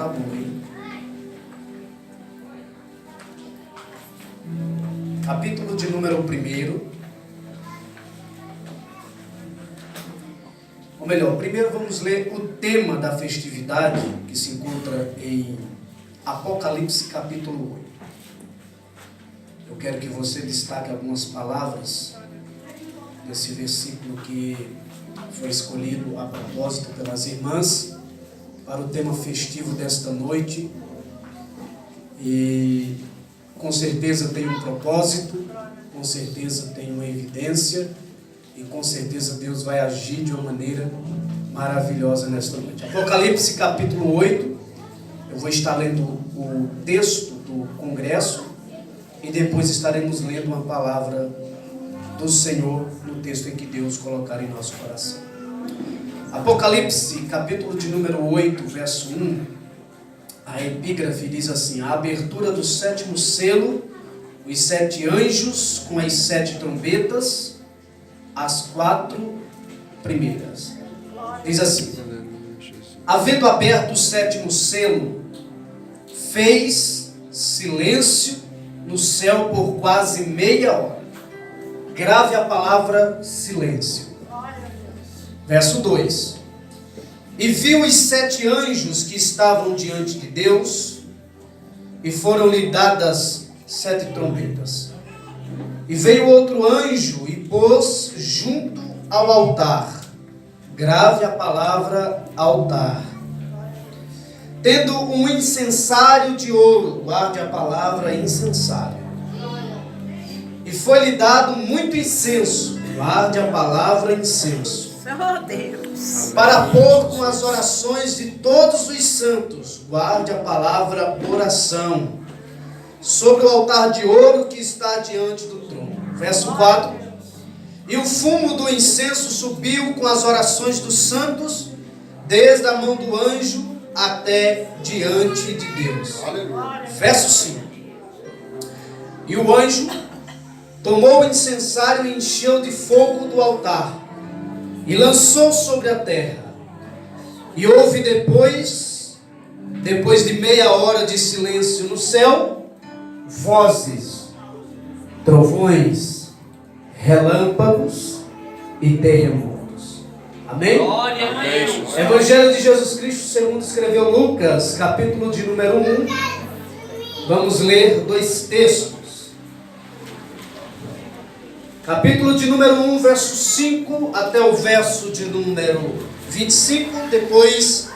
tá bom, hein? Capítulo de número 1. Ou melhor, primeiro vamos ler o tema da festividade, que se encontra em Apocalipse capítulo 8. Eu quero que você destaque algumas palavras desse versículo que foi escolhido a propósito pelas irmãs para o tema festivo desta noite. E com certeza tem um propósito, com certeza tem uma evidência e com certeza Deus vai agir de uma maneira maravilhosa nesta noite. Apocalipse capítulo 8, eu vou estar lendo o texto do congresso e depois estaremos lendo uma palavra do Senhor no texto em que Deus colocar em nosso coração. Apocalipse capítulo de número 8, verso 1, a epígrafe diz assim: a abertura do 7º selo, os 7 anjos com as 7 trombetas, as 4 primeiras. Diz assim: havendo aberto o 7º selo, fez silêncio no céu por quase meia hora. Grave a palavra silêncio. Verso 2: e viu os 7 anjos que estavam diante de Deus, e foram-lhe dadas 7 trombetas. E veio outro anjo e pôs junto ao altar. Grave a palavra altar. Tendo um incensário de ouro, guarde a palavra incensário. E foi-lhe dado muito incenso, guarde a palavra incenso. Oh, Deus. Para pôr com as orações de todos os santos, guarde a palavra oração, sobre o altar de ouro que está diante do trono. Verso 4. E o fumo do incenso subiu com as orações dos santos, desde a mão do anjo até diante de Deus. Verso 5. E o anjo tomou o incensário e encheu de fogo do altar, e lançou sobre a terra. E houve depois de meia hora de silêncio no céu, vozes, trovões, relâmpagos e terremotos. Amém? Glória a Deus. Evangelho de Jesus Cristo segundo escreveu Lucas, capítulo de número 1. Vamos ler 2 textos. Capítulo de número 1, verso 5 até o verso de número 25, depois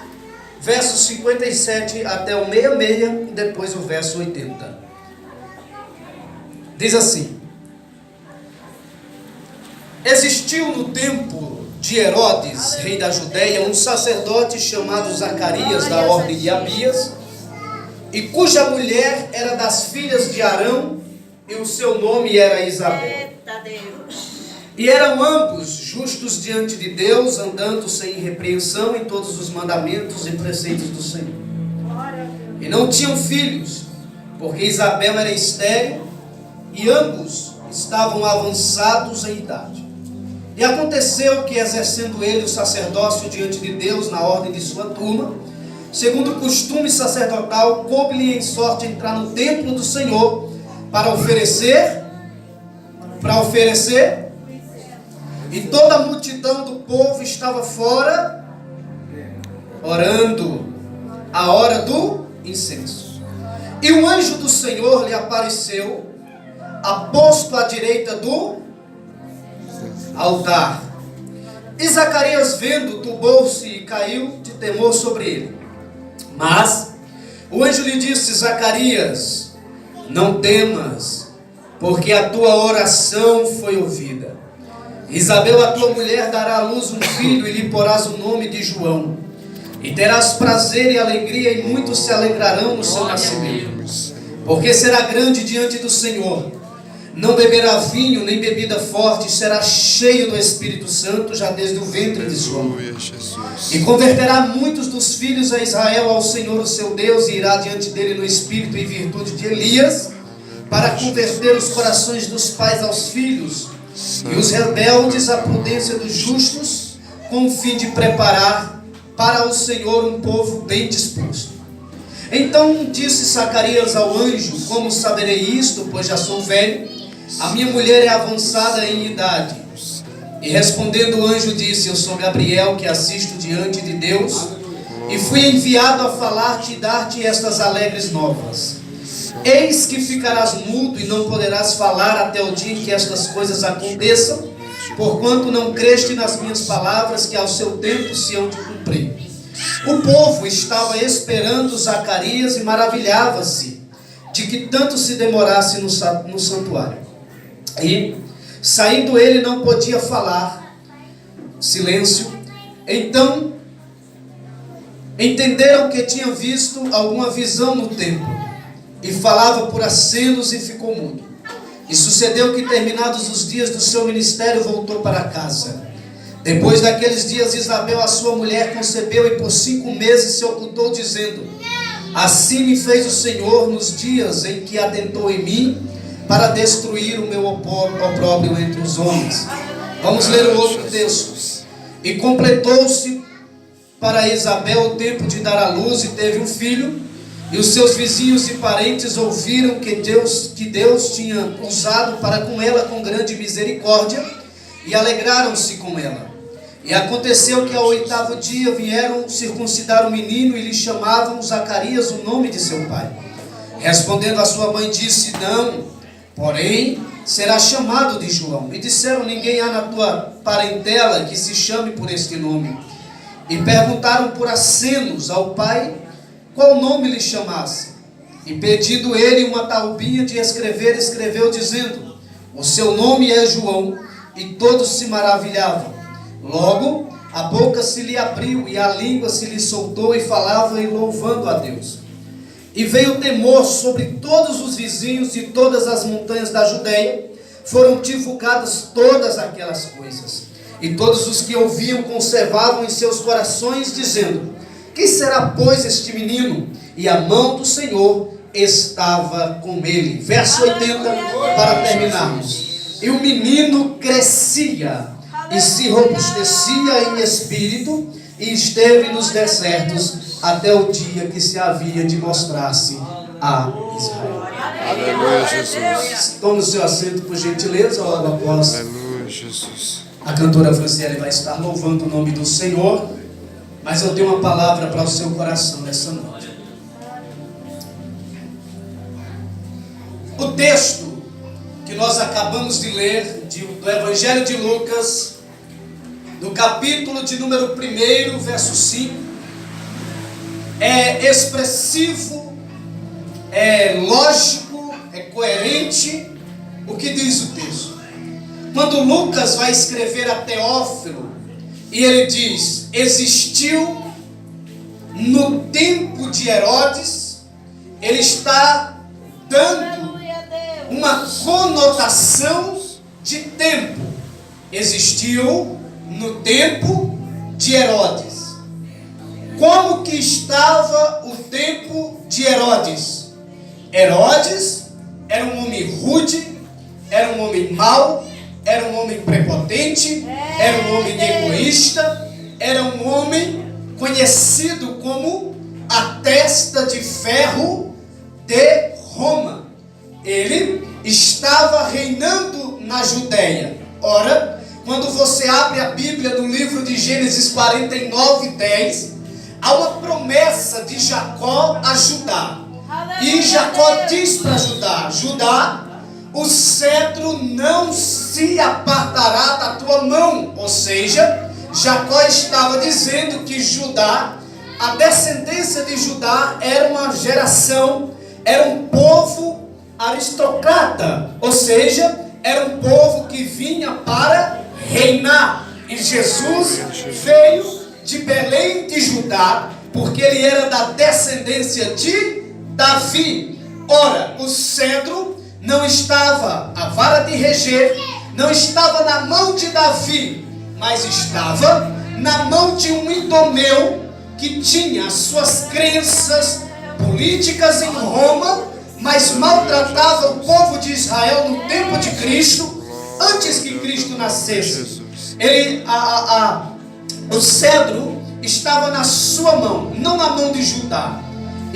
verso 57 até o 66 e depois o verso 80. Diz assim: existiu no tempo de Herodes, rei da Judéia, um sacerdote chamado Zacarias, da ordem de Abias, e cuja mulher era das filhas de Arão, e o seu nome era Isabel. E eram ambos justos diante de Deus, andando sem repreensão em todos os mandamentos e preceitos do Senhor. E não tinham filhos, porque Isabel era estéril, e ambos estavam avançados em idade. E aconteceu que, exercendo ele o sacerdócio diante de Deus na ordem de sua turma, segundo o costume sacerdotal, coube-lhe em sorte entrar no templo do Senhor para oferecer, e toda a multidão do povo estava fora, orando a hora do incenso. E um anjo do Senhor lhe apareceu, aposto à direita do altar. E Zacarias, vendo, turbou-se e caiu de temor sobre ele. Mas o anjo lhe disse: Zacarias, não temas, porque a tua oração foi ouvida. Isabel, a tua mulher, dará à luz um filho, e lhe porás o nome de João. E terás prazer e alegria, e muitos se alegrarão no seu nascimento, porque será grande diante do Senhor. Não beberá vinho, nem bebida forte, será cheio do Espírito Santo, já desde o ventre de sua mãe. E converterá muitos dos filhos a Israel ao Senhor, o seu Deus, e irá diante dele no espírito e virtude de Elias, para converter os corações dos pais aos filhos, e os rebeldes à prudência dos justos, com o fim de preparar para o Senhor um povo bem disposto. Então disse Zacarias ao anjo: como saberei isto, pois já sou velho? A minha mulher é avançada em idade. E respondendo o anjo disse: eu sou Gabriel, que assisto diante de Deus, e fui enviado a falar-te e dar-te estas alegres novas. Eis que ficarás mudo e não poderás falar até o dia em que estas coisas aconteçam, porquanto não creste nas minhas palavras, que ao seu tempo se hão de cumprir. O povo estava esperando Zacarias e maravilhava-se de que tanto se demorasse no santuário. E, saindo ele, não podia falar. Silêncio. Então, entenderam que tinha visto alguma visão no templo, e falava por acenos e ficou mudo. E sucedeu que, terminados os dias do seu ministério, voltou para casa. Depois daqueles dias, Isabel, a sua mulher, concebeu, e por 5 meses se ocultou, dizendo: assim me fez o Senhor nos dias em que atentou em mim, para destruir o meu opróbrio entre os homens. Vamos ler o outro texto. E completou-se para Isabel o tempo de dar à luz, e teve um filho. E os seus vizinhos e parentes ouviram que Deus tinha usado para com ela com grande misericórdia, e alegraram-se com ela. E aconteceu que ao 8º dia vieram circuncidar o menino, e lhe chamavam Zacarias, o nome de seu pai. Respondendo a sua mãe, disse: não, porém será chamado de João. E disseram: ninguém há na tua parentela que se chame por este nome. E perguntaram por acenos ao pai qual nome lhe chamasse. E pedindo ele uma taubinha de escrever, escreveu, dizendo: o seu nome é João. E todos se maravilhavam. Logo a boca se lhe abriu, e a língua se lhe soltou, e falava, e louvando a Deus. E veio temor sobre todos os vizinhos, e todas as montanhas da Judeia foram divulgadas todas aquelas coisas. E todos os que ouviam conservavam em seus corações, dizendo: que será, pois, este menino? E a mão do Senhor estava com ele. Verso 80, para terminarmos. E o menino crescia e se robustecia em espírito, e esteve nos desertos até o dia que se havia de mostrar-se a Israel. Aleluia, Jesus. Tome o seu assento, por gentileza, logo após. Aleluia, Jesus. A cantora Franciele vai estar louvando o nome do Senhor, mas eu tenho uma palavra para o seu coração nessa noite. O texto que nós acabamos de ler do Evangelho de Lucas, no capítulo de número 1, verso 5, é expressivo, é lógico, é coerente o que diz o texto. Quando Lucas vai escrever a Teófilo, e ele diz: existiu no tempo de Herodes, ele está dando uma conotação de tempo. Existiu no tempo de Herodes. Como que estava o tempo de Herodes? Herodes era um homem rude, era um homem mau, era um homem prepotente, era um homem egoísta, era um homem conhecido como a testa de ferro de Roma. Ele estava reinando na Judéia. Ora, quando você abre a Bíblia no livro de Gênesis 49:10, há uma promessa de Jacó a Judá. E Jacó diz para Judá: Judá, o cetro não se apartará da tua mão. Ou seja, Jacó estava dizendo que Judá, a descendência de Judá, era uma geração, era um povo aristocrata, ou seja, era um povo que vinha para reinar. E Jesus veio de Belém de Judá, porque ele era da descendência de Davi. Ora, o cetro não estava, a vara de reger não estava na mão de Davi, mas estava na mão de um Idomeu que tinha as suas crenças políticas em Roma, mas maltratava o povo de Israel no tempo de Cristo, antes que Cristo nascesse. O cedro estava na sua mão, não na mão de Judá.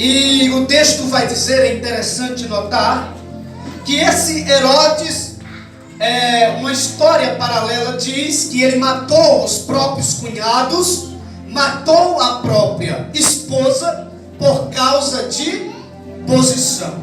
E o texto vai dizer, é interessante notar, que esse Herodes, uma história paralela diz que ele matou os próprios cunhados, matou a própria esposa por causa de posição.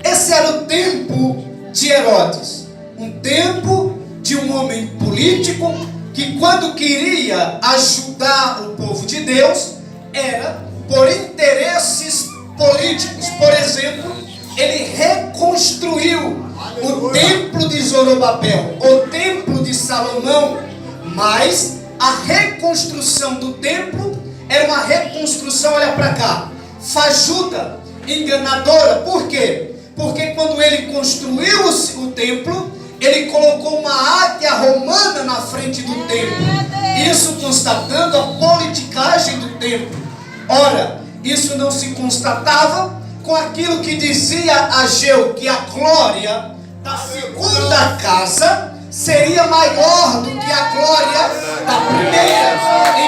Esse era o tempo de Herodes, um tempo de um homem político que, quando queria ajudar o povo de Deus, era por interesses políticos. Por exemplo, ele reconstruiu o templo de Zorobabel, o templo de Salomão, mas a reconstrução do templo era uma reconstrução, olha para cá, fajuta, enganadora. Por quê? Porque quando ele construiu o templo, ele colocou uma águia romana na frente do templo, isso constatando a politicagem do templo. Ora, isso não se constatava com aquilo que dizia Ageu, que a glória da segunda casa seria maior do que a glória da primeira.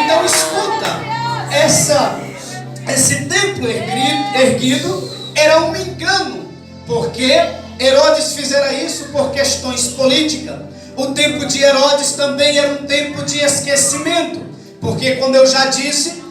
Então escuta, esse templo erguido era um engano, porque Herodes fizera isso por questões políticas. O tempo de Herodes também era um tempo de esquecimento, porque, como eu já disse,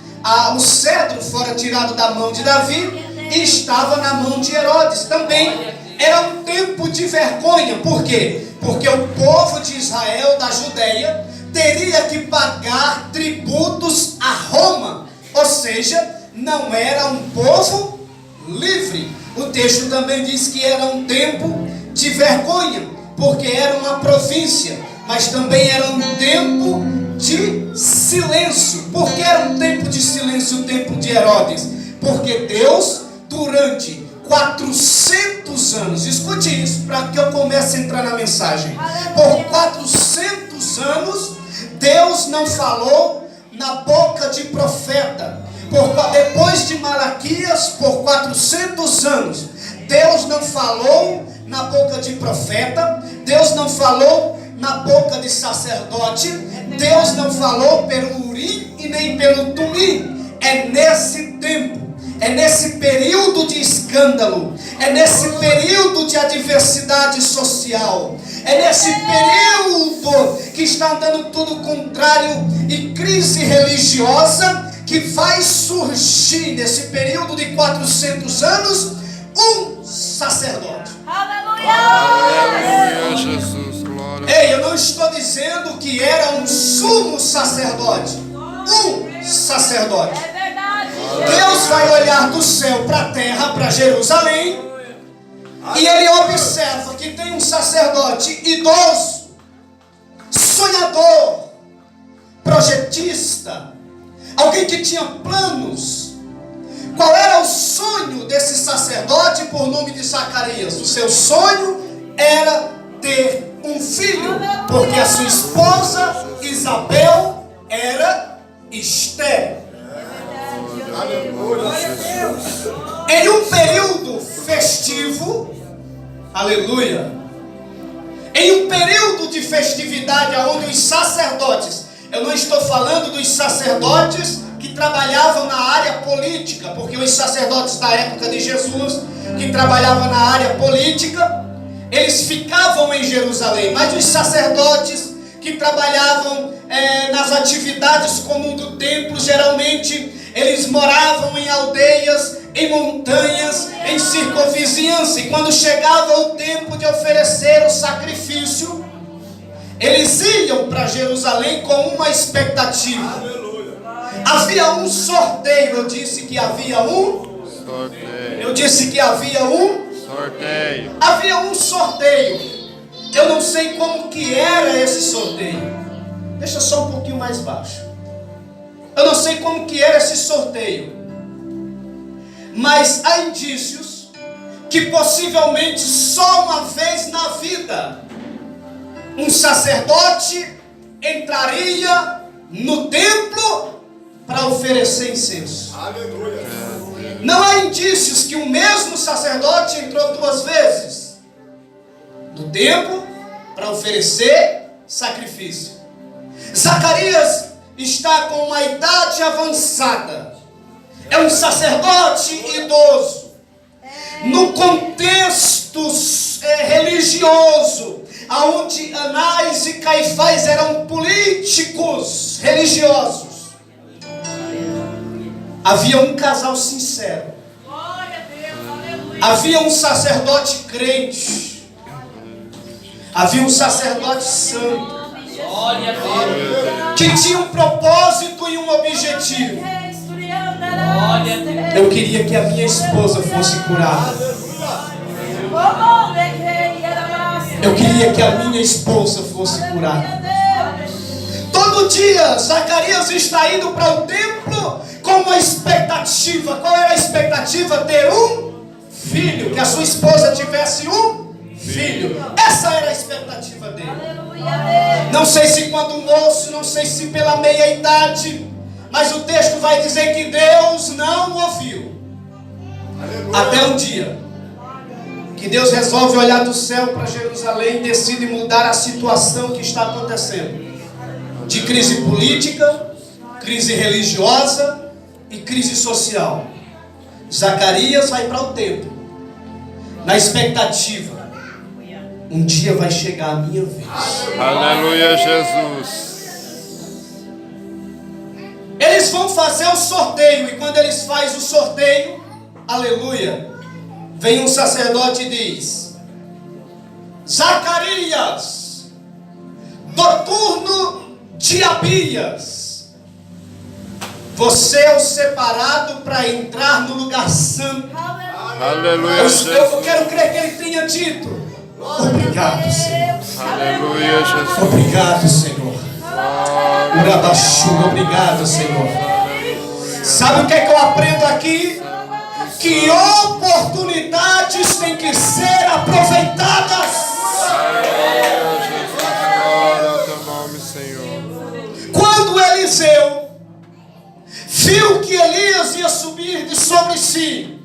o cetro fora tirado da mão de Davi e estava na mão de Herodes. Também era um tempo de vergonha. Por quê? Porque o povo de Israel, da Judeia, teria que pagar tributos a Roma, ou seja, não era um povo livre. O texto também diz que era um tempo de vergonha, porque era uma província, mas também era um tempo de silêncio. Por que era um tempo de silêncio o tempo de Herodes? Porque Deus, durante 400 anos, escute isso para que eu comece a entrar na mensagem. Por 400 anos, Deus não falou na boca de profeta. Depois de Malaquias, por 400 anos, Deus não falou na boca de profeta, Deus não falou na boca de sacerdote, Deus não falou pelo Urim e nem pelo Tumim. É nesse tempo, é nesse período de escândalo, é nesse período de adversidade social, é nesse período que está andando tudo contrário e crise religiosa, que vai surgir nesse período de 400 anos um sacerdote. Aleluia, Jesus, glória. Ei, eu não estou dizendo que era um sumo sacerdote, um sacerdote. É verdade. Deus vai olhar do céu para a terra, para Jerusalém, e ele observa que tem um sacerdote idoso, sonhador, projetista, alguém que tinha planos. Qual era o sonho desse sacerdote por nome de Zacarias? O seu sonho era ter um filho, porque a sua esposa Isabel era estéril. Em um período festivo, aleluia, em um período de festividade onde os sacerdotes, eu não estou falando dos sacerdotes que trabalhavam na área política, porque os sacerdotes da época de Jesus, que trabalhavam na área política, eles ficavam em Jerusalém, mas os sacerdotes que trabalhavam nas atividades comuns do templo, geralmente eles moravam em aldeias, em montanhas, em circunvizinhança, e quando chegava o tempo de oferecer o sacrifício, eles iam para Jerusalém com uma expectativa. Havia um sorteio. Eu disse que havia um Sorteio. Eu disse que havia um Sorteio. Havia um sorteio. Eu não sei como que era esse sorteio. Deixa só um pouquinho mais baixo. Eu não sei como que era esse sorteio, mas há indícios que possivelmente só uma vez na vida um sacerdote entraria no templo para oferecer incenso. Aleluia. Não há indícios que o mesmo sacerdote entrou 2 vezes no templo para oferecer sacrifício. Zacarias está com uma idade avançada. É um sacerdote idoso. No contexto religioso, onde Anás e Caifás eram políticos religiosos, havia um casal sincero. Havia um sacerdote crente. Havia um sacerdote santo. Que tinha um propósito e um objetivo. Eu queria que a minha esposa fosse curada. Eu queria que a minha esposa fosse curada. Todo dia Zacarias está indo para o templo com uma expectativa. Qual era a expectativa? Ter um filho. Que a sua esposa tivesse um filho. Essa era a expectativa dele. Não sei se quando moço, não sei se pela meia idade, mas o texto vai dizer que Deus não ouviu. Até um dia que Deus resolve olhar do céu para Jerusalém e decide mudar a situação que está acontecendo. De crise política, crise religiosa e crise social. Zacarias vai para o templo, na expectativa: um dia vai chegar a minha vez. Aleluia, Jesus. Eles vão fazer o sorteio, e quando eles fazem o sorteio, aleluia, vem um sacerdote e diz: Zacarias, do turno de Abias, você é o separado para entrar no lugar santo. Aleluia, eu quero crer que ele tenha dito: obrigado, Senhor. Aleluia, Jesus. Obrigado, Senhor. Obrigado, Senhor. Sabe o que é que eu aprendo aqui? Que oportunidades têm que ser aproveitadas. Aleluia, Jesus. Glória ao teu nome, Senhor. Quando Eliseu viu que Elias ia subir de sobre si,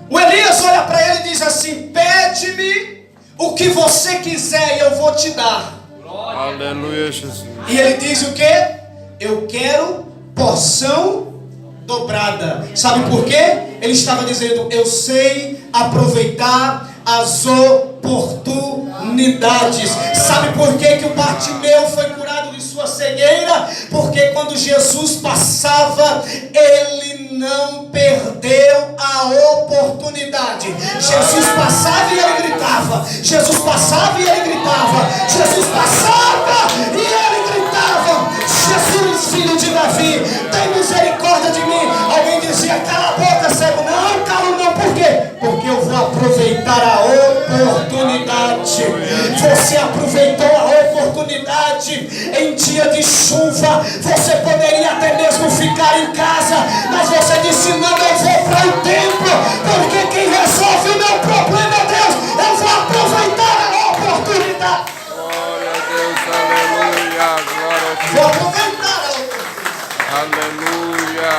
o Elias olha para ele e diz assim: pede-me o que você quiser e eu vou te dar. Aleluia, Jesus. E ele diz o quê? Eu quero porção dobrada. Sabe por quê? Ele estava dizendo: eu sei aproveitar as oportunidades. Sabe por quê que o Bartimeu foi curado de sua cegueira? Porque quando Jesus passava, ele não perdeu a oportunidade. Jesus passava e ele gritava. Jesus passava e ele gritava. Jesus passava e ele gritava: Jesus, filho de Davi, tem misericórdia de mim. Alguém dizia: cala a boca, cego. Não, calo não. Por quê? Porque eu vou aproveitar a oportunidade. Você aproveitou a oportunidade em dia de chuva. Você poderia até mesmo ficar em casa, mas você disse: não, eu vou para o templo, porque quem resolve o meu problema é Deus. Eu vou aproveitar a oportunidade. Glória a Deus, aleluia. Glória a Vou aproveitar a oportunidade. Aleluia.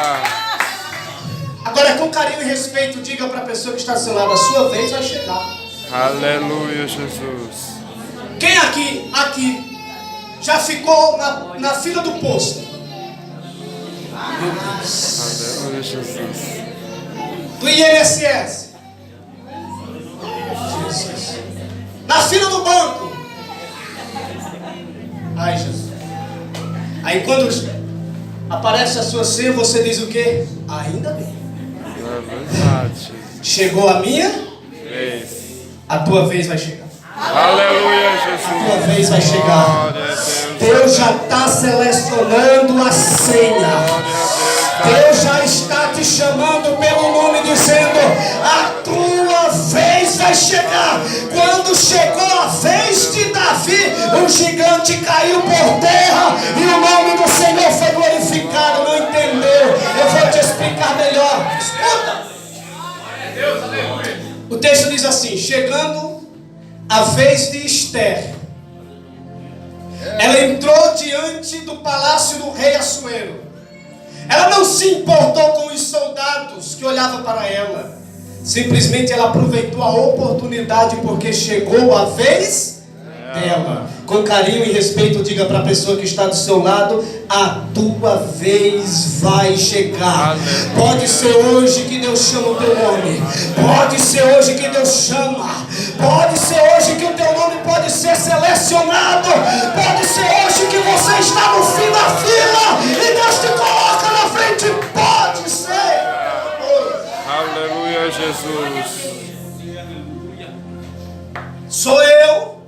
Agora, com carinho e respeito, diga para a pessoa que está do seu lado: a sua vez vai chegar. Aleluia, Jesus. Quem aqui já ficou na fila do posto? Aleluia, Jesus. Do INSS? Jesus. Na fila do banco? Ai, Jesus. Aí quando aparece a sua senha, você diz o quê? Ainda bem. É verdade, Jesus. Chegou a minha, Vez. a tua vez vai chegar. Aleluia, Jesus. A tua vez vai chegar. Glória a Deus. Deus já está selecionando a senha. Deus já está te chamando pelo nome, dizendo: a tua vez vai chegar. Quando chegou a vez de Davi, um gigante caiu por terra e o nome do Senhor foi glorificado. Não entendeu? Eu vou te explicar melhor. Escuta. O texto diz assim: chegando a vez de Esther, ela entrou diante do palácio do rei Assuero. Ela não se importou com os soldados que olhavam para ela. Simplesmente ela aproveitou a oportunidade, porque chegou a vez dela. Com carinho e respeito, diga para a pessoa que está do seu lado: a tua vez vai chegar. Pode ser hoje que Deus chama o teu nome. Pode ser hoje que Deus chama. Pode ser hoje que o teu nome pode ser selecionado. Pode ser hoje que você está no fim da fila e Deus te coloca na frente. Pode ser. Aleluia, Jesus. Sou eu,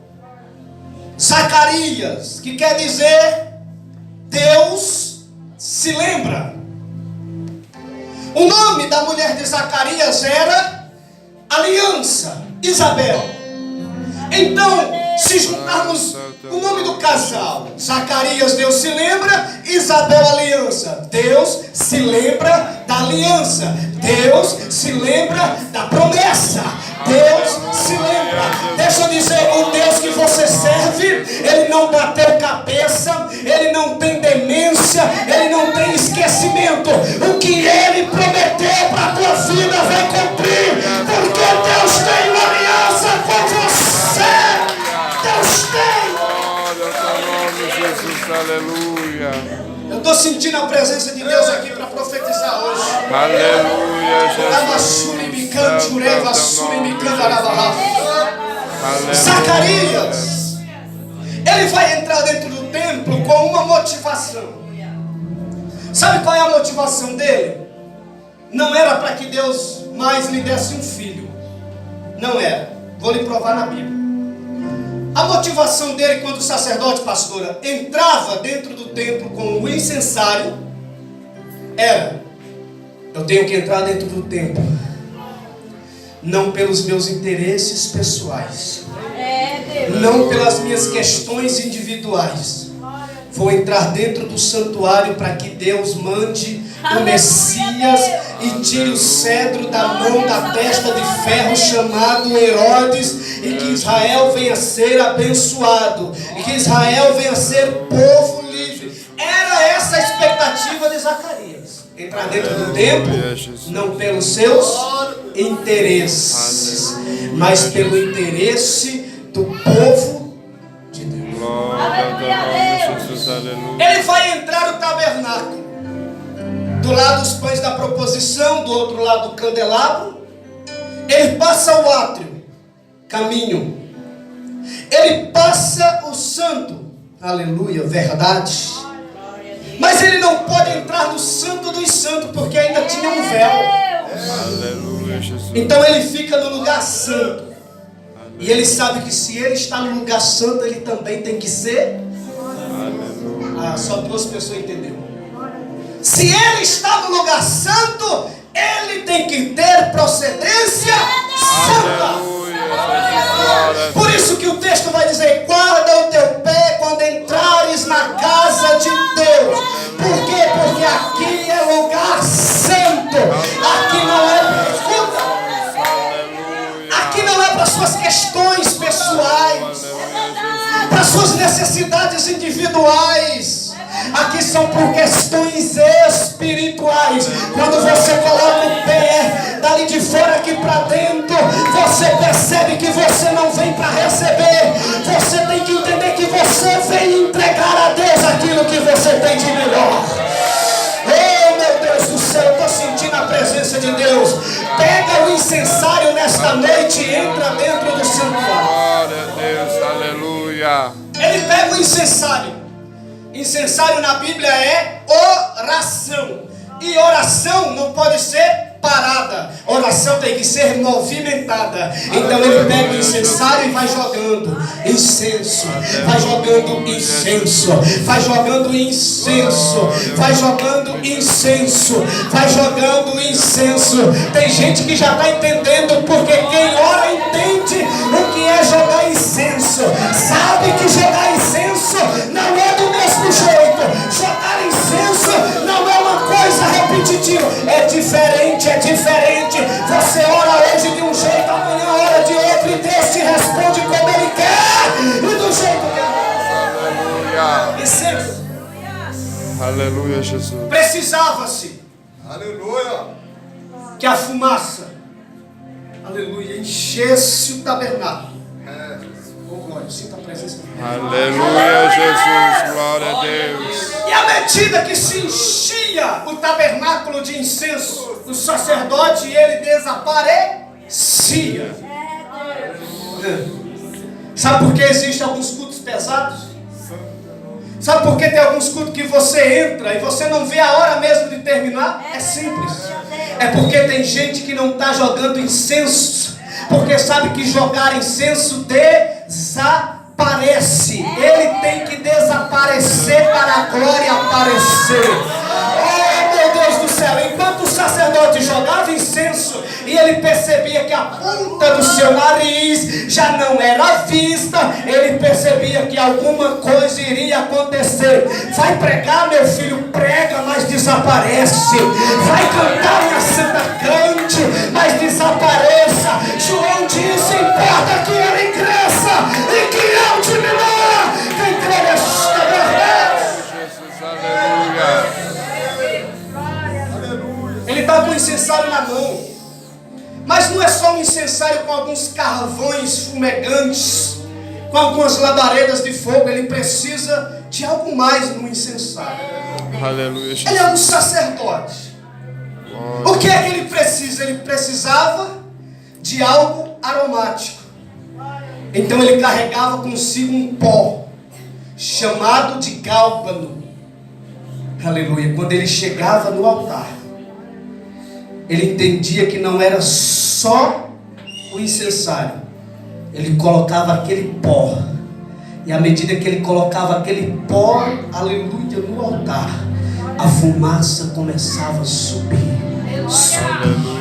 Zacarias, que quer dizer Deus se lembra. O nome da mulher de Zacarias era Aliança, Isabel. Então, se juntarmos o nome do casal, Zacarias, Deus se lembra, Isabel, aliança. Deus se lembra da aliança. Deus se lembra da promessa. Deus se lembra. Deixa eu dizer, o Deus que você serve, Ele não bateu cabeça, Ele não tem demência, Ele não tem esquecimento. O que Ele prometeu para a tua vida vai cumprir, porque Deus tem uma aliança com você. Deus tem. Glória ao teu nome, Jesus. Aleluia. Eu estou sentindo a presença de Deus aqui para profetizar hoje. Aleluia, Jesus. Zacarias, ele vai entrar dentro do templo com uma motivação. Sabe qual é a motivação dele? Não era para que Deus mais lhe desse um filho. Não era. Vou lhe provar na Bíblia. A motivação dele, quando o sacerdote, pastora, entrava dentro do templo com o incensário, era: eu tenho que entrar dentro do templo, não pelos meus interesses pessoais, não pelas minhas questões individuais. Vou entrar dentro do santuário para que Deus mande o Messias e tire o cedro da mão da testa de ferro chamado Herodes, e que Israel venha a ser abençoado, e que Israel venha a ser povo livre. Era essa a expectativa de Zacarias: entrar dentro do templo, não pelos seus interesses, mas pelo interesse do povo de Deus. Ele vai entrar no tabernáculo, do lado os pães da proposição, do outro lado o candelabro. Ele passa o átrio, caminho. Ele passa o santo, aleluia, verdade. Mas ele não pode entrar no santo dos santos, porque ainda tinha um véu. Aleluia, Jesus. Então ele fica no lugar santo. E ele sabe que se ele está no lugar santo, ele também tem que ser. Ah, só duas pessoas entenderam. Se ele está no lugar santo, ele tem que ter procedência santa. Por isso que o texto vai dizer: guarda o teu pé quando entrares na casa de Deus. Por quê? Porque aqui é lugar santo. Aqui não é, escuta, aqui não é para suas questões pessoais, para suas necessidades individuais. Aqui são por questões espirituais. Quando você coloca o pé dali de fora aqui para dentro, você percebe que você não vem para receber. Você tem que entender que você vem entregar a Deus aquilo que você tem de melhor. Oh, meu Deus do céu, eu estou sentindo a presença de Deus. Pega o incensário nesta noite e entra dentro do santuário. Glória a Deus, aleluia. Ele pega o incensário. Incensário na Bíblia é oração. E oração não pode ser parada. Oração tem que ser movimentada. Então ele pega o incensário e vai jogando incenso. Vai jogando incenso. Vai jogando incenso. Vai jogando incenso. Vai jogando incenso. Tem gente que já está entendendo, porque quem ora entende o que é jogar incenso. Sabe que jogar incenso não é do mesmo jeito. Jogar incenso não é uma coisa repetitiva. É diferente, é diferente. Você ora hoje de um jeito, amanhã ora de outro, e Deus te responde como Ele quer e do jeito que Ele quer. Aleluia. Incenso. Aleluia, Jesus. Precisava-se Aleluia. que a fumaça, aleluia, enchesse o tabernáculo. Oh, glória. eu sinto a presença de Deus. Aleluia, Jesus, glória a Deus. E à medida que se enchia o tabernáculo de incenso, o sacerdote, ele desaparecia. Sabe por que existem alguns cultos pesados? Sabe por que tem alguns cultos que você entra e você não vê a hora mesmo de terminar? É simples. É porque tem gente que não está jogando incenso, porque sabe que jogar incenso desaparece. Ele tem que desaparecer para a glória aparecer. Oh, meu Deus do céu! Enquanto o sacerdote jogava incenso e ele percebia que a ponta do seu nariz já não era vista, ele percebia que alguma coisa iria acontecer. Vai pregar, meu filho, prega, mas desaparece. Vai cantar, minha santa, cante, mas desapareça. João disse: importa que ele cresça e que eu diminua. Quem crê nesta verdade? Jesus, aleluia. Ele está com o incensário na mão. Mas não é só um incensário com alguns carvões fumegantes, com algumas labaredas de fogo. Ele precisa de algo mais no incensário. Aleluia, Ele Jesus. é um sacerdote. O que é que ele precisa? Ele precisava de algo aromático. Então ele carregava consigo um pó chamado de gálbano. Aleluia. Quando ele chegava no altar, ele entendia que não era só o incensário. Ele colocava aquele pó. E à medida que ele colocava aquele pó, aleluia, no altar, a fumaça começava a subir. Subir.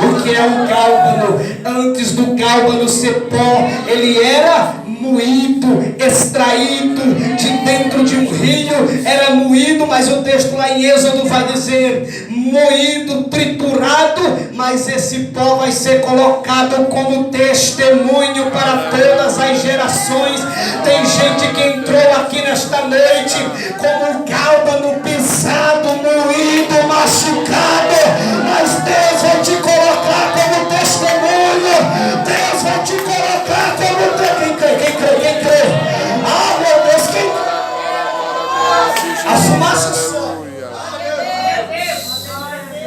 O que é o gálbano? Antes do gálbano ser pó, ele era moído, extraído de dentro de um rio. Era moído, mas o texto lá em Êxodo vai dizer moído, triturado, mas esse pó vai ser colocado como testemunho para todas as gerações. Tem gente que entrou aqui nesta noite como gálbano pisado, moído, machucado, mas Deus vai te colocar como testemunho. Deus vai te colocar como testemunho. Quem crê? Ah, meu Deus, quem crê? A fumaça sobe.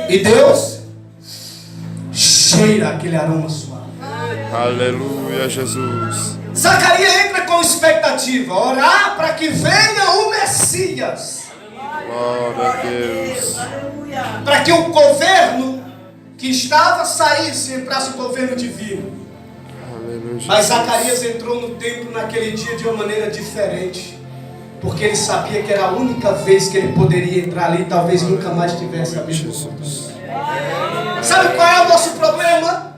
E Deus cheira aquele aroma suave. Aleluia, Jesus. Zacarias entra com expectativa, orar para que venha o Messias, Glória a Deus. para que o governo que estava saísse e entrasse o governo divino. Aleluia, Mas Jesus. Zacarias entrou no templo naquele dia de uma maneira diferente, porque ele sabia que era a única vez que ele poderia entrar ali, talvez nunca mais tivesse a mesma Jesus. Sabe qual é o nosso problema?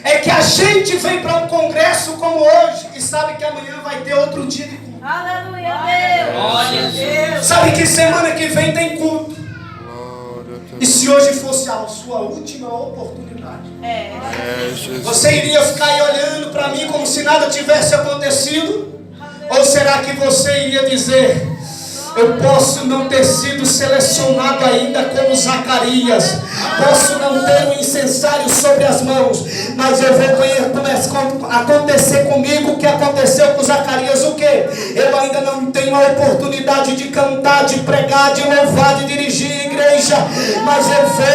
É que a gente vem para um congresso como hoje e sabe que amanhã vai ter outro dia de culto. Aleluia, Deus. Glória a Deus. Sabe que semana que vem tem culto. Glória a E Deus. se hoje fosse a sua última oportunidade, É, Jesus. você iria ficar aí olhando para mim como se nada tivesse acontecido? Ou será que você iria dizer: eu posso não ter sido selecionado ainda como Zacarias, posso não ter um incensário sobre as mãos, mas eu vou acontecer comigo o que aconteceu com Zacarias? O que? Eu ainda não tenho a oportunidade de cantar, de pregar, de louvar, de dirigir a igreja, mas eu vou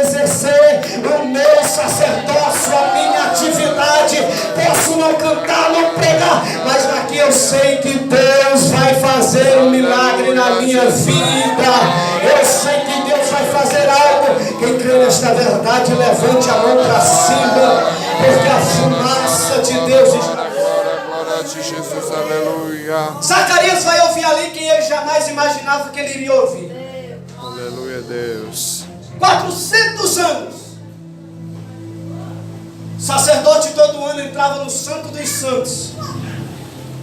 exercer o meu sacerdócio, a minha atividade. Posso não cantar, não pregar, mas aqui eu sei que Deus vai fazer um milagre na minha vida. Eu sei que Deus vai fazer algo. Quem crê nesta verdade, levante a mão para cima, porque a fumaça de Deus está. Glória a ti, Jesus. Aleluia. Zacarias vai ouvir ali quem ele jamais imaginava que ele iria ouvir. Aleluia, Deus. 400 anos. O sacerdote todo ano entrava no Santo dos Santos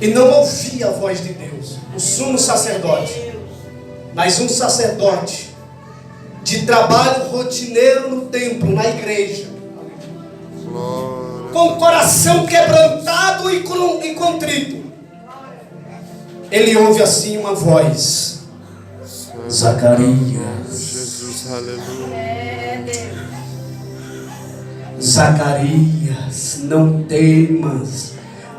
e não ouvia a voz de Deus, o sumo sacerdote. Mas um sacerdote de trabalho rotineiro no templo, na igreja, Glória. com o coração quebrantado e contrito, ele ouve assim uma voz: Zacarias. Jesus, aleluia. Zacarias, não temas,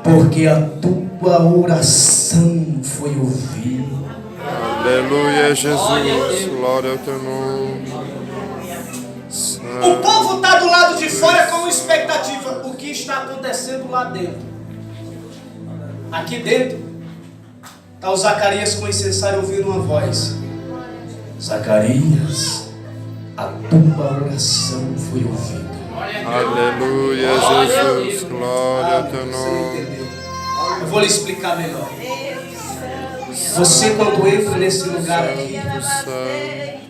porque a tua oração foi ouvida. Aleluia, Jesus. Glória ao teu nome. O povo está do lado de fora com expectativa. O que está acontecendo lá dentro? Aqui dentro está o Zacarias com o incensário ouvindo uma voz. Zacarias, a tua oração foi ouvida. Aleluia, Jesus. Glória ao teu nome. Eu vou lhe explicar melhor. Você, quando entra nesse lugar aqui,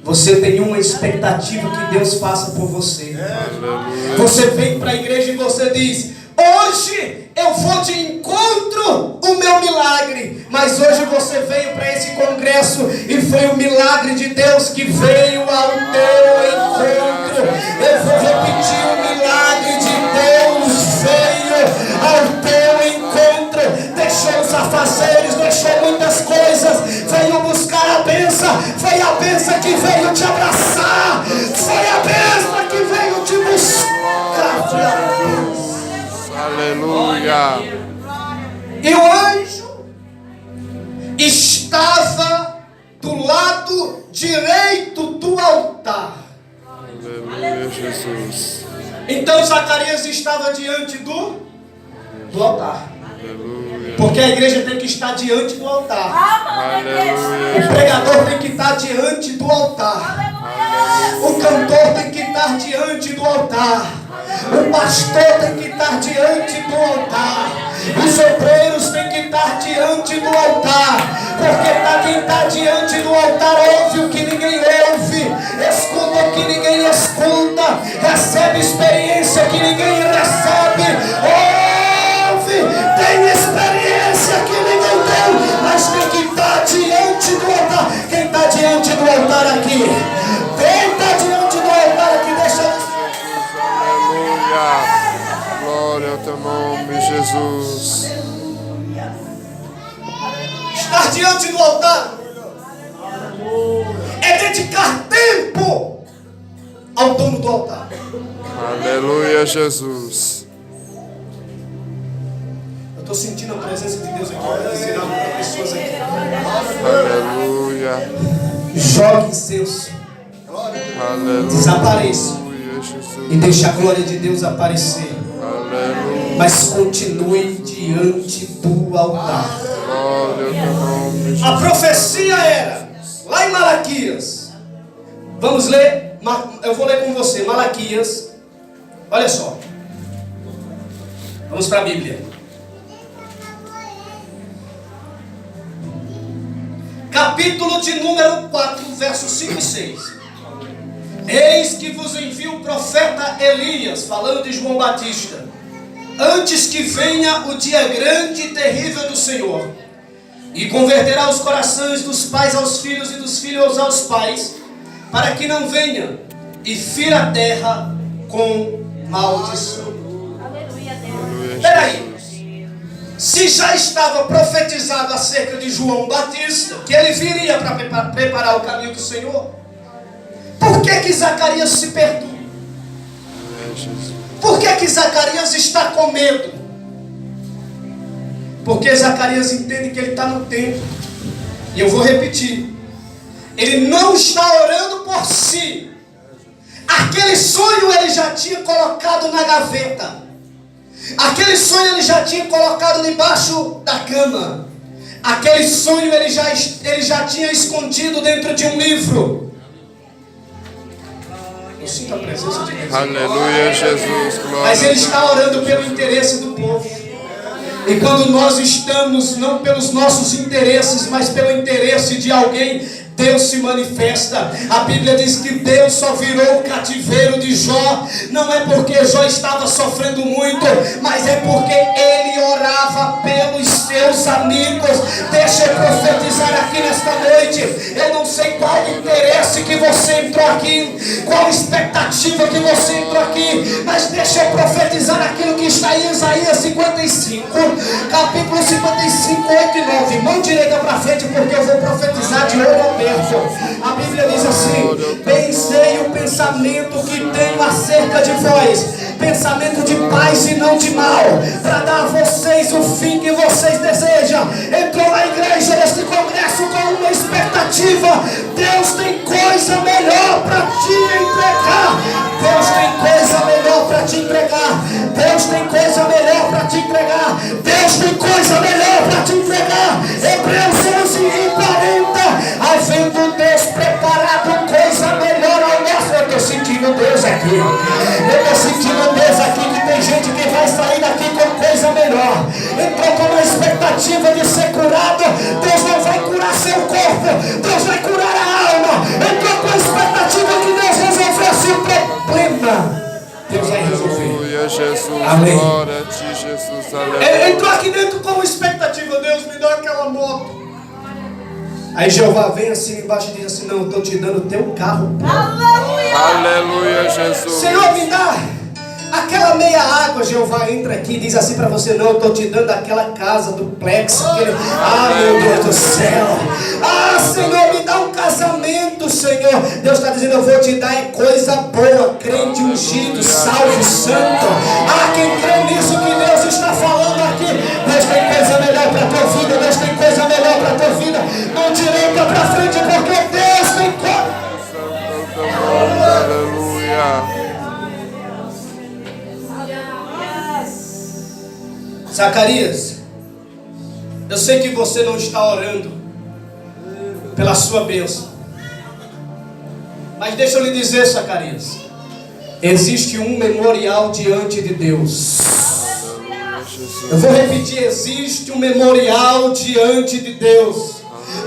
você tem uma expectativa que Deus faça por você. Aleluia. Você vem para a igreja e você diz: hoje eu vou de encontro o meu milagre. Mas hoje você veio para esse congresso e foi o milagre de Deus que veio ao teu encontro. Eu vou repetir: o milagre de Deus veio ao teu encontro. Deixou os afazeres, deixou muitas coisas, veio buscar a bênção. Foi a bênção que veio te abraçar. Foi a bênção que veio te buscar. Foi a bênção. Aleluia. E o anjo estava do lado direito do altar. Aleluia, Jesus. Então Zacarias estava diante do altar. Aleluia. Porque a igreja tem que estar diante do altar. Aleluia. O pregador tem que estar diante do altar. O cantor tem que estar diante do altar. O pastor tem que estar diante do altar. Os obreiros têm que estar diante do altar. Porque quem está diante do altar ouve o que ninguém ouve, escuta o que ninguém escuta, recebe experiência que ninguém recebe, ouve, tem experiência que ninguém tem, mas tem que estar diante do altar. Quem está diante do altar aqui? Quem está diante do altar aqui? Deixa eu... Aleluia. Glória ao teu nome, Jesus. Estar diante do altar é dedicar tempo ao dono do altar. Aleluia, Jesus. Eu estou sentindo a presença de Deus aqui. Eu vou dizer algo para pessoas aqui. Aleluia. Jogue incenso, Aleluia. desapareça Jesus. e deixe a glória de Deus aparecer. Aleluia. Mas continue diante do altar. Glória ao teu nome, Jesus. A profecia era lá em Malaquias. Vamos ler, eu vou ler com você Malaquias. Olha só, vamos para a Bíblia. Capítulo de número 4, versos 5 e 6. Eis que vos envio o profeta Elias, falando de João Batista, antes que venha o dia grande e terrível do Senhor, e converterá os corações dos pais aos filhos e dos filhos aos pais, para que não venha e fira a terra com maldição. Espera aí. Se já estava profetizado acerca de João Batista, que ele viria para preparar o caminho do Senhor, por que Zacarias se perturba? Por que Zacarias está com medo? Porque Zacarias entende que ele está no templo. E eu vou repetir. Ele não está orando por si. Aquele sonho ele já tinha colocado na gaveta. Aquele sonho ele já tinha colocado debaixo da cama. Aquele sonho ele já tinha escondido dentro de um livro. Eu sinto a presença de Deus. Aleluia, Jesus. Glória. Mas ele está orando pelo interesse do povo. E quando nós estamos não pelos nossos interesses, mas pelo interesse de alguém, Deus se manifesta. A Bíblia diz que Deus só virou o cativeiro de Jó. Não é porque Jó estava sofrendo muito, mas é porque ele orava pelos seus amigos. Deixa eu profetizar aqui nesta noite. Eu não sei qual o interesse que você entrou aqui, qual expectativa que você entrou aqui, mas deixa eu profetizar aquilo que está em Isaías 55, capítulo 55, 8 e 9. Mão direita para frente, porque eu vou profetizar de olho aberto. A Bíblia diz assim: bem sei o pensamento que tenho acerca de vós, pensamento de paz e não de mal, para dar a vocês o fim que vocês desejam. Entrou na igreja neste congresso com uma expectativa. Deus tem coisa melhor para te entregar. Deus tem coisa melhor para te entregar. Deus tem coisa melhor para te entregar. Deus tem coisa melhor para te entregar. Hebreus 11:40. Havendo Deus preparado coisa melhor ao nosso. Eu estou sentindo Deus aqui. Eu estou sentindo Deus aqui, que tem gente que vai sair daqui com coisa melhor. Entrou com uma expectativa de ser curado. Deus não vai curar seu corpo, Deus vai curar a alma. Entrou com a expectativa que Deus resolvesse o problema. Deus vai resolver. Aleluia, Jesus. Amém. Glória a ti, Jesus. Ele Aleluia. entrou aqui dentro com uma expectativa. Deus, me dá aquela moto. Aí Jeová vem assim embaixo e diz assim: não, eu estou te dando o teu carro. Aleluia, Jesus. Senhor, me dá aquela meia água. Jeová entra aqui e diz assim para você: não, eu estou te dando aquela casa, duplex, aquele... Ah, meu Deus do céu. Ah, Senhor, me dá um casamento, Senhor. Deus está dizendo: eu vou te dar coisa boa, crente ungido, salvo, santo. Ah, quem crê nisso que Deus está falando aqui? Deus tem coisa melhor para a tua vida. Deus tem coisa melhor para a tua vida. Não direita para frente, porque Deus tem coisa. Aleluia. Zacarias, eu sei que você não está orando pela sua bênção, mas deixa eu lhe dizer, Zacarias, existe um memorial diante de Deus. Eu vou repetir: existe um memorial diante de Deus.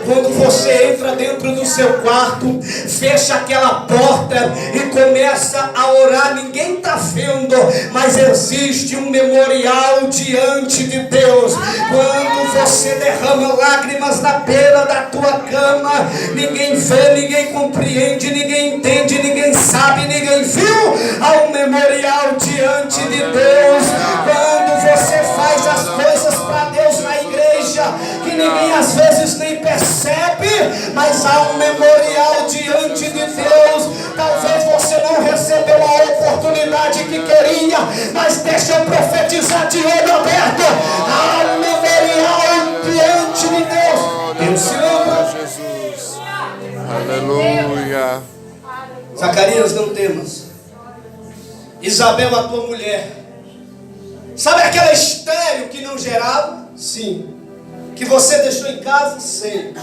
Quando você entra dentro do seu quarto, fecha aquela porta e começa a orar, ninguém está vendo, mas existe um memorial diante de Deus. Quando você derrama lágrimas na beira da tua cama, ninguém vê, ninguém compreende, ninguém entende, ninguém sabe, ninguém viu. Há um memorial diante de Deus. Quando você faz as coisas para Deus na igreja, que ninguém às vezes nem percebe, mas há um memorial diante de Deus. Talvez você não recebeu a oportunidade que queria, mas deixa eu profetizar de olho aberto: há um memorial diante de Deus. Deus se lembra. Jesus. Aleluia. Zacarias, não temas. Isabel, a tua mulher, sabe aquela estéril que não gerava? Sim. Que você deixou em casa? Sim.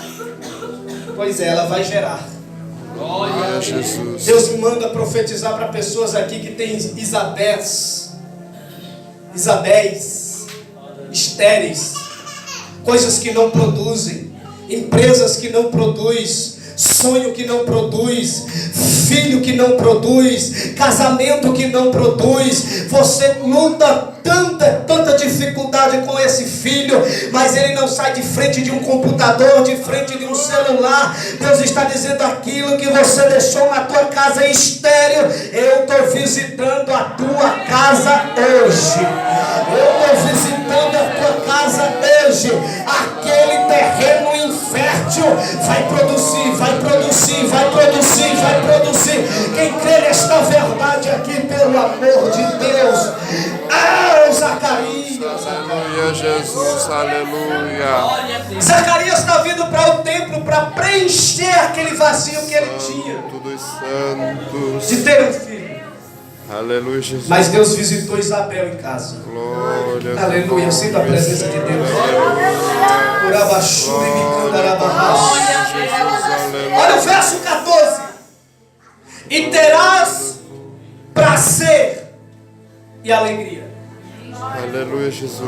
Pois é, ela vai gerar. Glória a Jesus. Deus me manda profetizar para pessoas aqui que tem Isabéis, estéreis, coisas que não produzem, empresas que não produzem, sonho que não produz, filho que não produz, casamento que não produz. Você luta tanta dificuldade com esse filho, mas ele não sai de frente de um computador, de frente de um celular. Deus está dizendo: aquilo que você deixou na tua casa estéril, eu estou visitando a tua casa hoje. Eu estou visitando a tua casa hoje. Aquele terreno infértil vai produzir, vai produzir, vai produzir, vai produzir. Quem crê nesta verdade aqui, pelo amor de Deus. Ah, Zacarias. Aleluia, Jesus. Aleluia. Zacarias está vindo para o templo para preencher aquele vazio que ele tinha Dos santos. de ter um filho. Aleluia, Jesus. Mas Deus visitou Isabel em casa. Glória. Aleluia, eu sinto a presença de Deus. Olha o verso 14. E terás prazer e alegria. Aleluia, Jesus.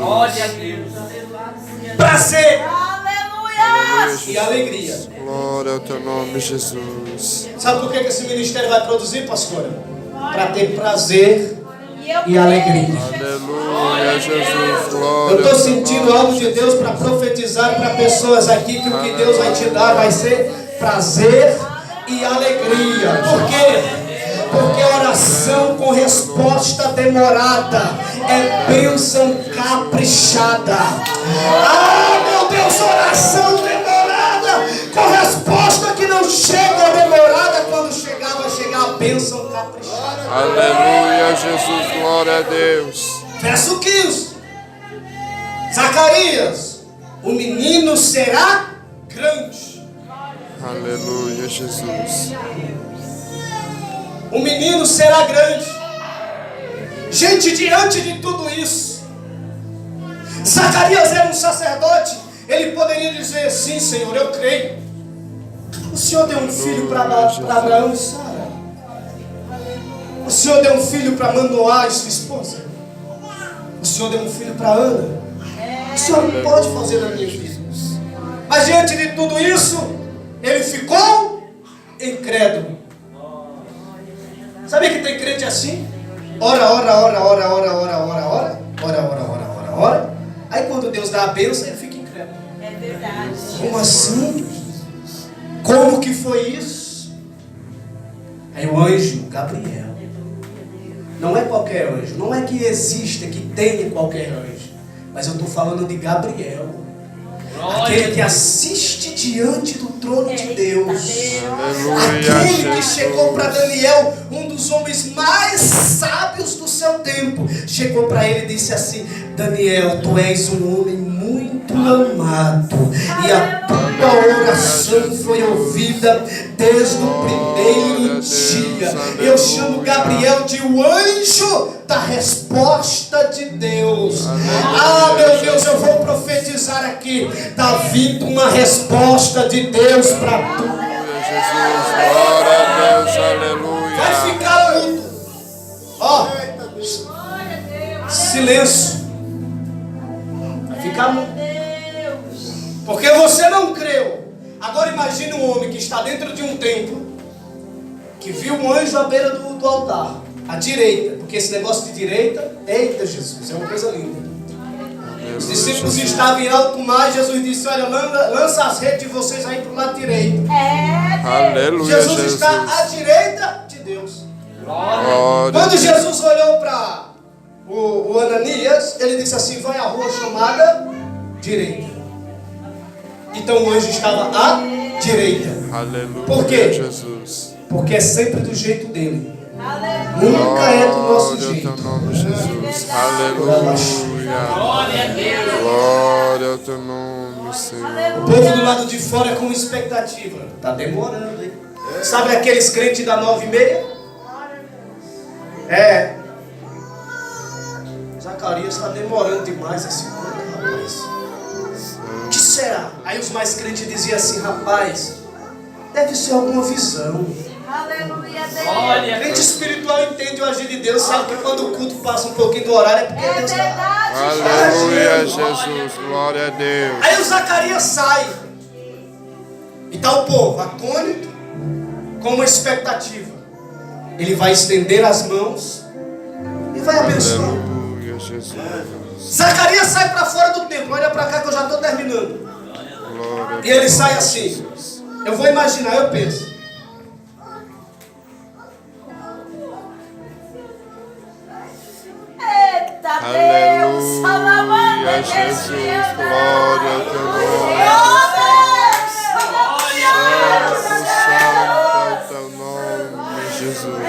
Prazer Aleluia, e alegria. Glória ao teu nome, Jesus. Sabe por que esse ministério vai produzir, pastora? Para ter prazer e alegria. Aleluia, Jesus. Glória. Eu estou sentindo algo de Deus para profetizar para pessoas aqui que o que Deus vai te dar vai ser prazer e alegria. Por quê? Porque oração com resposta demorada é bênção caprichada. Ah, meu Deus, oração demorada com resposta que não chega demorada. Quando chegar, vai chegar a bênção caprichada. Aleluia, Jesus, glória a Deus. Verso 15. Zacarias, o menino será grande. Aleluia, Jesus. O menino será grande. Gente, diante de tudo isso, Zacarias era um sacerdote. Ele poderia dizer: sim, Senhor, eu creio. O Senhor deu um filho para Abraão e Sara. O Senhor deu um filho para Manoá e sua esposa. O Senhor deu um filho para Ana. O Senhor não pode fazer na minha vida. Mas diante de tudo isso, ele ficou incrédulo. Sabia que tem crente assim? Ora. Aí quando Deus dá a bênção, ele fica incrédulo. É verdade. Como assim? Como que foi isso? Aí o anjo Gabriel. Não é qualquer anjo. Não é que exista, que tenha qualquer anjo. Mas eu estou falando de Gabriel. Aquele que assiste diante do trono de Deus. Aquele que chegou para Daniel, um dos homens mais sábios do seu tempo. Chegou para ele e disse assim: Daniel, tu és um homem muito amado. E a tua oração foi ouvida desde o primeiro dia. Eu chamo Gabriel de o anjo da resposta de Deus. Ah, meu Deus, eu vou profetizar aqui. Está vindo uma resposta de Deus para tu. Jesus, glória a Deus, aleluia. Vai ficar mudo. Ó, silêncio. Vai ficar mudo. Porque você não creu. Agora imagine um homem que está dentro de um templo, que viu um anjo à beira do altar, à direita. Porque esse negócio de direita, eita Jesus, é uma coisa linda. Os discípulos estavam em alto mar e Jesus disse: olha, lança as redes de vocês aí para o lado direito. Aleluia, Jesus está à direita de Deus. Glória. Quando Jesus olhou para o Ananias, ele disse assim: vai à rua chamada direita. Então o anjo estava à direita. Aleluia, Por quê? Jesus. Porque é sempre do jeito dele. Nunca é do nosso Glória ao jeito. teu nome, Jesus. Aleluia. Glória ao teu nome, Senhor. O povo do lado de fora é com expectativa. Está demorando, hein? Sabe aqueles crentes da 9:30? É. Zacarias está demorando demais esse culto, rapaz. O que será? Aí os mais crentes diziam assim: rapaz, deve ser alguma visão. Aleluia, Deus. Crente espiritual entende o agir de Deus, sabe que quando o culto passa um pouquinho do horário é porque É Deus está. verdade. Aleluia, Jesus. Glória a Deus. Aí o Zacarias sai. E está o povo atônito, com uma expectativa. Ele vai estender as mãos e vai abençoar. Aleluia, Jesus. Zacarias sai para fora do templo. Olha para cá que eu já estou terminando. Glória. E ele sai assim. Eu vou imaginar, eu penso. Eita Deus. Aleluia, Jesus. Glória ao teu nome. Santo é o teu nome, Jesus.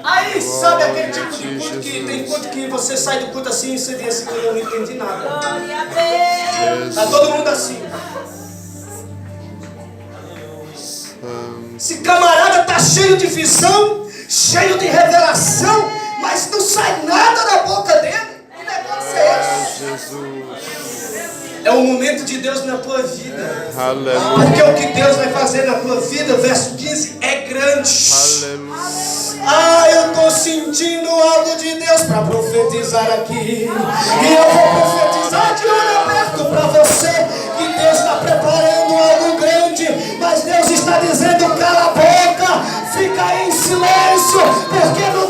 Aí sabe aquele tipo de Glória a culto ti, que tem Jesus. culto que você sai do culto assim e você diz assim: eu não entendi nada. Glória a Deus. Tá todo mundo assim. Esse camarada tá cheio de visão, cheio de revelação, mas não sai nada da boca dele. Que negócio é esse? Jesus. É o momento de Deus na tua vida. Aleluia. Porque o que Deus vai fazer na tua vida, verso 15, é grande. Aleluia. Ah, eu estou sentindo algo de Deus para profetizar aqui. E eu vou